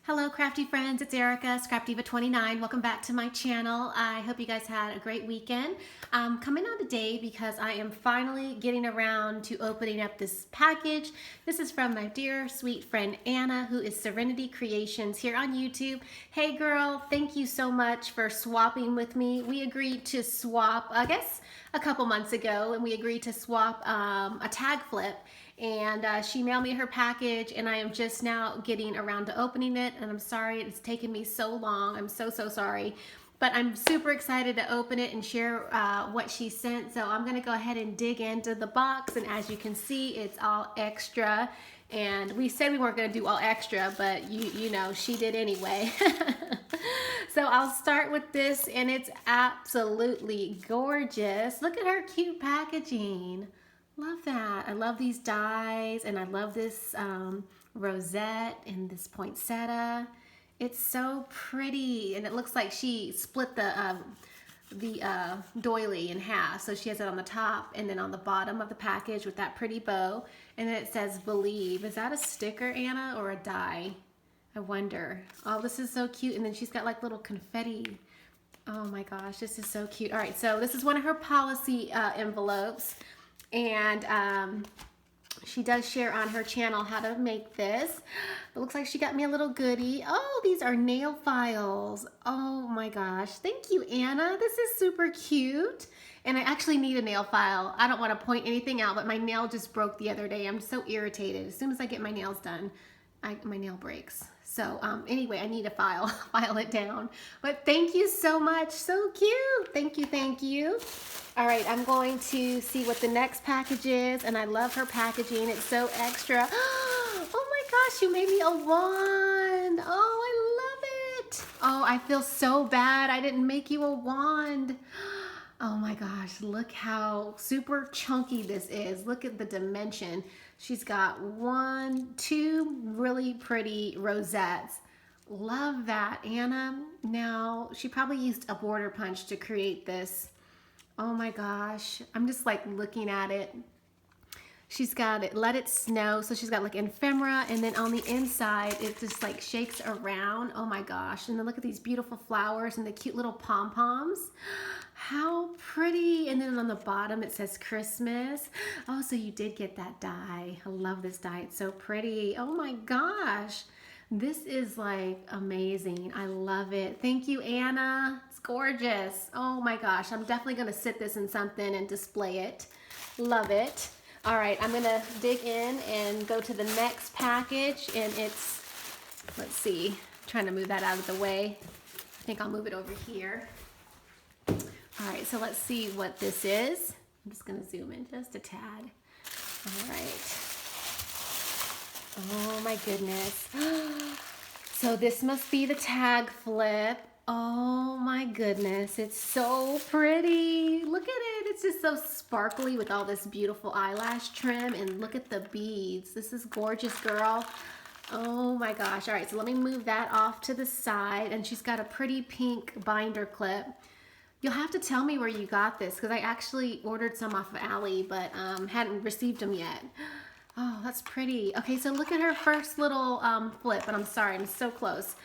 Hello crafty friends, it's Erica, Scrapdivatwentynine. Welcome back to my channel. I hope you guys had a great weekend. I'm coming on today because I am finally getting around to opening up this package. This is from my dear sweet friend Anna, who is Serenity Creations here on YouTube. Hey girl, thank you so much for swapping with me. We agreed to swap, I guess, a couple months ago, and we agreed to swap a tag flip. And she mailed me her package, and I am just now getting around to opening it, and I'm sorry it's taken me so long. I'm so sorry, but I'm super excited to open it and share what she sent. So I'm gonna go ahead and dig into the box, and as you can see, it's all extra, and we said we weren't gonna do all extra, but you know, she did anyway. So I'll start with this, and it's absolutely gorgeous. Look at her cute packaging. Love that. I love these dies, and I love this rosette and this poinsettia. It's so pretty, and it looks like she split the doily in half. So she has it on the top and then on the bottom of the package with that pretty bow, and then it says "Believe." Is that a sticker, Anna, or a die? I wonder. Oh, this is so cute, and then she's got like little confetti. Oh my gosh, this is so cute. All right, so this is one of her policy envelopes. And she does share on her channel how to make this. It looks like she got me a little goodie. Oh, these are nail files. Oh my gosh. Thank you, Anna. This is super cute. And I actually need a nail file. I don't want to point anything out, but my nail just broke the other day. I'm so irritated. As soon as I get my nails done, my nail breaks. So anyway, I need a file it down. But thank you so much. So cute. Thank you, thank you. All right, I'm going to see what the next package is, and I love her packaging. It's so extra. Oh my gosh, you made me a wand. Oh, I love it. Oh, I feel so bad I didn't make you a wand. Oh my gosh, look how super chunky this is. Look at the dimension. She's got two really pretty rosettes. Love that, Anna. Now, she probably used a border punch to create this. Oh my gosh, I'm just like looking at it. She's got it, let it snow. So she's got like ephemera, and then on the inside, it just like shakes around. Oh my gosh. And then look at these beautiful flowers and the cute little pom-poms. How pretty. And then on the bottom, it says Christmas. Oh, so you did get that die. I love this die. It's so pretty. Oh my gosh. This is like amazing. I love it. Thank you, Anna. It's gorgeous. Oh my gosh. I'm definitely going to sit this in something and display it. Love it. All right. I'm going to dig in and go to the next package. And it's, let's see, I'm trying to move that out of the way. I think I'll move it over here. All right. So let's see what this is. I'm just going to zoom in just a tad. All right. Oh my goodness. So this must be the tag flip. Oh my goodness. It's so pretty. Look at it. It's just so sparkly with all this beautiful eyelash trim, and look at the beads. This is gorgeous, girl. Oh my gosh. All right, so let me move that off to the side, and she's got a pretty pink binder clip. You'll have to tell me where you got this, because I actually ordered some off of Ally, but hadn't received them yet. Oh, that's pretty. Okay, so look at her first little flip, and I'm sorry, I'm so close.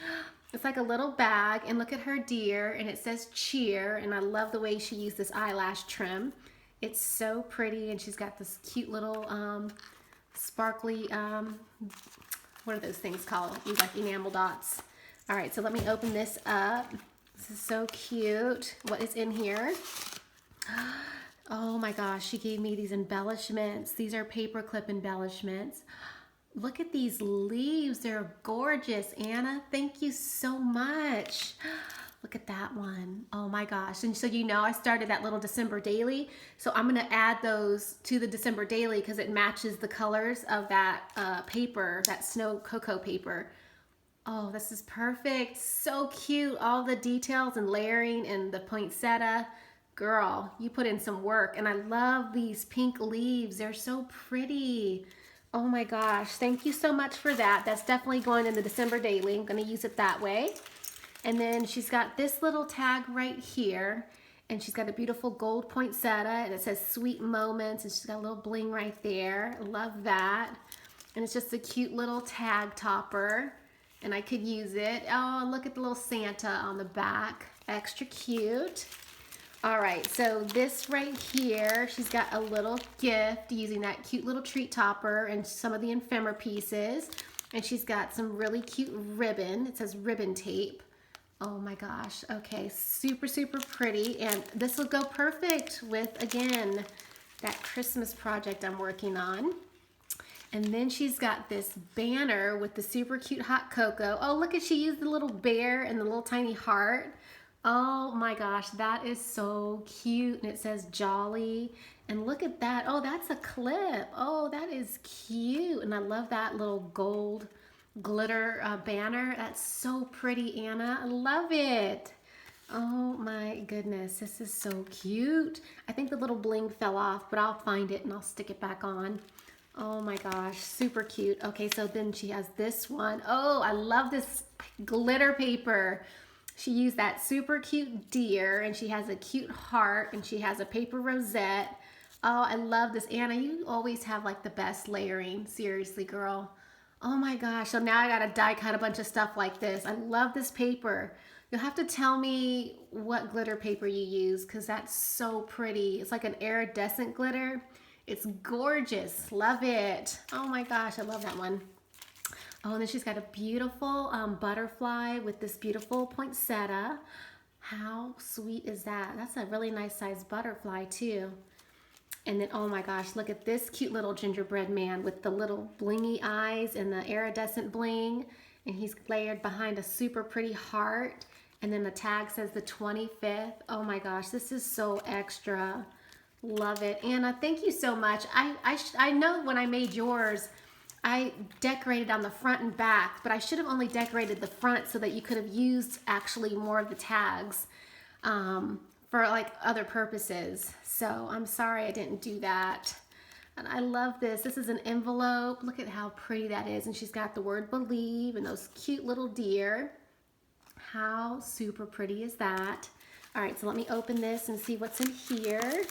It's like a little bag, and look at her deer, and it says cheer, and I love the way she used this eyelash trim. It's so pretty, and she's got this cute little sparkly, what are those things called? These like enamel dots. All right, so let me open this up. This is so cute. What is in here? Oh my gosh, she gave me these embellishments. These are paperclip embellishments. Look at these leaves. They're gorgeous, Anna. Thank you so much. Look at that one. Oh my gosh. And so you know I started that little December daily. So I'm going to add those to the December daily because it matches the colors of that paper, that snow cocoa paper. Oh, this is perfect. So cute. All the details and layering and the poinsettia. Girl, you put in some work, and I love these pink leaves. They're so pretty. Oh my gosh, thank you so much for that. That's definitely going in the December daily. I'm gonna use it that way. And then she's got this little tag right here, and she's got a beautiful gold poinsettia, and it says Sweet Moments, and she's got a little bling right there. Love that. And it's just a cute little tag topper. and I could use it. Oh, look at the little Santa on the back. Extra cute. All right, so this right here, she's got a little gift using that cute little treat topper and some of the ephemera pieces. And she's got some really cute ribbon. It says ribbon tape. Oh my gosh. Okay, super, super pretty. And this will go perfect with, again, that Christmas project I'm working on. And then she's got this banner with the super cute hot cocoa. Oh, look at, she used the little bear and the little tiny heart. Oh my gosh, that is so cute. And it says jolly. And look at that. Oh, that's a clip. Oh, that is cute. And I love that little gold glitter banner. That's so pretty, Anna. I love it. Oh my goodness, this is so cute. I think the little bling fell off, but I'll find it and I'll stick it back on. Oh my gosh, super cute. Okay, so then she has this one. Oh, I love this glitter paper. She used that super cute deer, and she has a cute heart, and she has a paper rosette. Oh, I love this. Anna, you always have like the best layering. Seriously, girl. Oh my gosh. So now I got to die cut a bunch of stuff like this. I love this paper. You'll have to tell me what glitter paper you use, because that's so pretty. It's like an iridescent glitter. It's gorgeous. Love it. Oh my gosh. I love that one. Oh, and then she's got a beautiful butterfly with this beautiful poinsettia. How sweet is that? That's a really nice sized butterfly too. And then, oh my gosh, look at this cute little gingerbread man with the little blingy eyes and the iridescent bling. And he's layered behind a super pretty heart. And then the tag says the 25th. Oh my gosh, this is so extra. Love it. Anna, thank you so much. I know when I made yours, I decorated on the front and back, but I should have only decorated the front so that you could have used actually more of the tags for like other purposes. So I'm sorry I didn't do that. And I love this. This is an envelope. Look at how pretty that is. And she's got the word believe and those cute little deer. How super pretty is that? All right, so let me open this and see what's in here.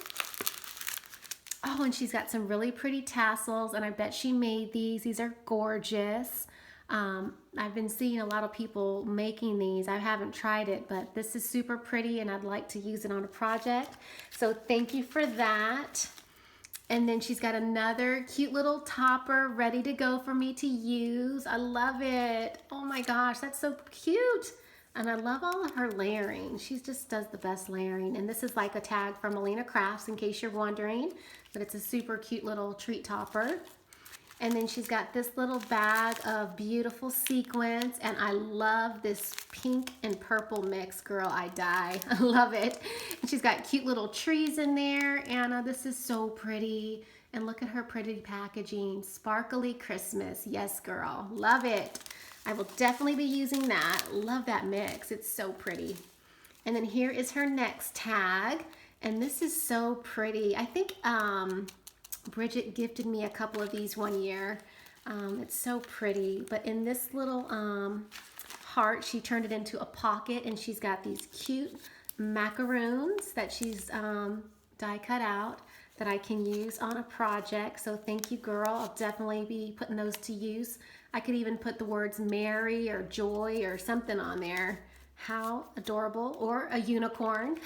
Oh, and she's got some really pretty tassels, and I bet she made these. These are gorgeous. I've been seeing a lot of people making these. I haven't tried it, but this is super pretty, and I'd like to use it on a project. So thank you for that. And then she's got another cute little topper ready to go for me to use. I love it. Oh my gosh, that's so cute. And I love all of her layering. She just does the best layering. And this is like a tag from Melina Crafts, in case you're wondering. But it's a super cute little treat topper. And then she's got this little bag of beautiful sequins. And I love this pink and purple mix. Girl, I die. I love it. And she's got cute little trees in there. Anna, this is so pretty. And look at her pretty packaging. Sparkly Christmas. Yes, girl. Love it. I will definitely be using that. Love that mix. It's so pretty. And then here is her next tag. And this is so pretty. I think Bridget gifted me a couple of these one year. It's so pretty. But in this little heart, she turned it into a pocket. And she's got these cute macaroons that she's die cut out that I can use on a project. So thank you, girl. I'll definitely be putting those to use. I could even put the words Merry or Joy or something on there. How adorable. Or a unicorn.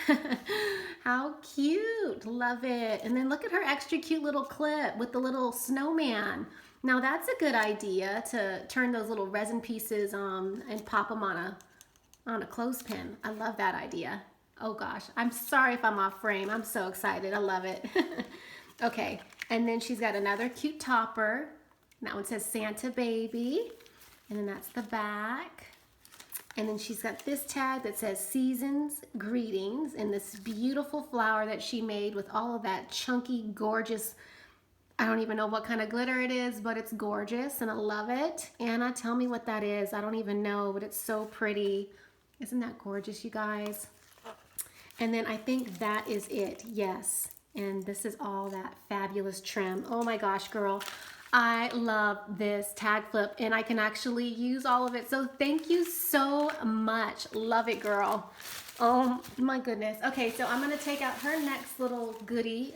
How cute. Love it. And then look at her extra cute little clip with the little snowman. Now that's a good idea, to turn those little resin pieces and pop them on a clothespin. I love that idea. Oh gosh, I'm sorry if I'm off frame. I'm so excited. I love it. Okay, and then she's got another cute topper. That one says Santa Baby. And then that's the back. And then she's got this tag that says Seasons Greetings, and this beautiful flower that she made with all of that chunky, gorgeous, I don't even know what kind of glitter it is, but it's gorgeous and I love it. Anna, tell me what that is. I don't even know, but it's so pretty. Isn't that gorgeous, you guys? And then I think that is it. Yes. And this is all that fabulous trim. Oh my gosh, girl. I love this tag flip, and I can actually use all of it. So thank you so much. Love it, girl. Oh my goodness. Okay, so I'm going to take out her next little goodie.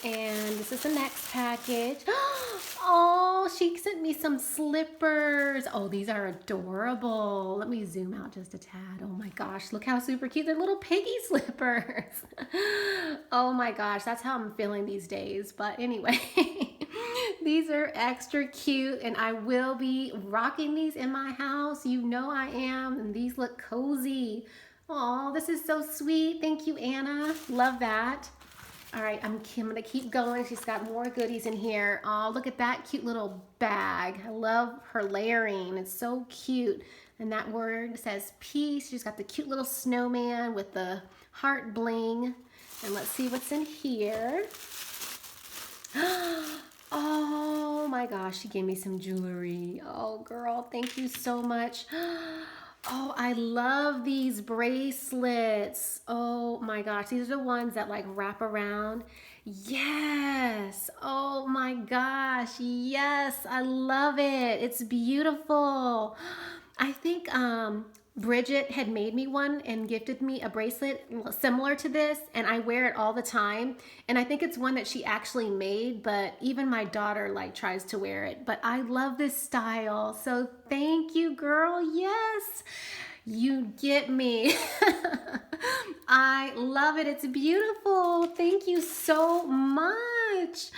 And this is the next package. Oh, she sent me some slippers. Oh, these are adorable. Let me zoom out just a tad. Oh my gosh, look how super cute. They're little piggy slippers. Oh my gosh, that's how I'm feeling these days. But anyway, these are extra cute and I will be rocking these in my house. You know I am. And these look cozy. Oh, this is so sweet. Thank you, Anna. Love that. All right, I'm gonna keep going. She's got more goodies in here. Oh, look at that cute little bag. I love her layering. It's so cute. And that word says peace. She's got the cute little snowman with the heart bling. And let's see what's in here. Oh my gosh, she gave me some jewelry. Oh girl, thank you so much. Oh, I love these bracelets. Oh my gosh, these are the ones that like wrap around. Yes. Oh my gosh. Yes, I love it. It's beautiful. I think Bridget had made me one and gifted me a bracelet similar to this, and I wear it all the time. And I think it's one that she actually made, but even my daughter like tries to wear it. But I love this style. So thank you, girl. Yes, you get me. I love it. It's beautiful. Thank you so much.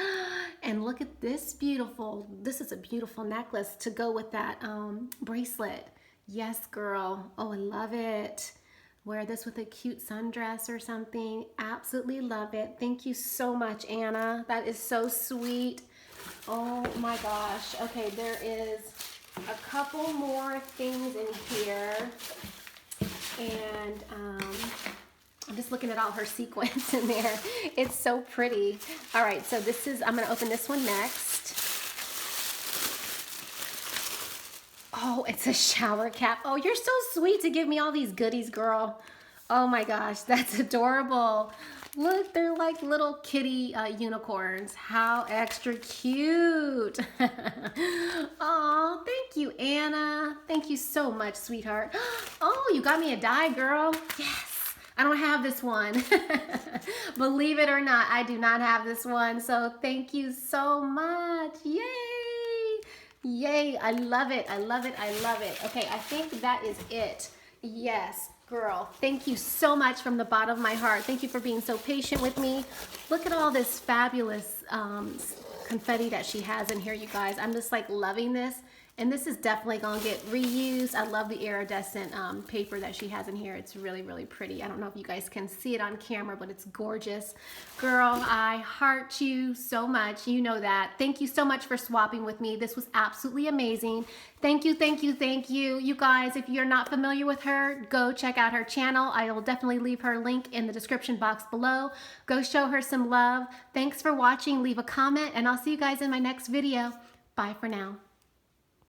And look at this this is a beautiful necklace to go with that bracelet. Yes, girl. Oh, I love it. Wear this with a cute sundress or something. Absolutely love it. Thank you so much, Anna. That is so sweet. Oh my gosh. Okay, there is a couple more things in here. And I'm just looking at all her sequins in there. It's so pretty. All right, so this is, I'm gonna open this one next. Oh, it's a shower cap. Oh, you're so sweet to give me all these goodies, girl. Oh my gosh, that's adorable. Look, they're like little kitty unicorns. How extra cute. Oh, thank you, Anna. Thank you so much, sweetheart. Oh, you got me a die, girl. Yes. I don't have this one. Believe it or not, I do not have this one. So thank you so much. Yay. Yay, I love it, I love it, I love it. Okay, I think that is it. Yes, girl, thank you so much from the bottom of my heart. Thank you for being so patient with me. Look at all this fabulous confetti that she has in here, you guys. I'm just like loving this. And this is definitely gonna get reused. I love the iridescent paper that she has in here. It's really, really pretty. I don't know if you guys can see it on camera, but it's gorgeous. Girl, I heart you so much. You know that. Thank you so much for swapping with me. This was absolutely amazing. Thank you, thank you, thank you. You guys, if you're not familiar with her, go check out her channel. I will definitely leave her link in the description box below. Go show her some love. Thanks for watching. Leave a comment, and I'll see you guys in my next video. Bye for now.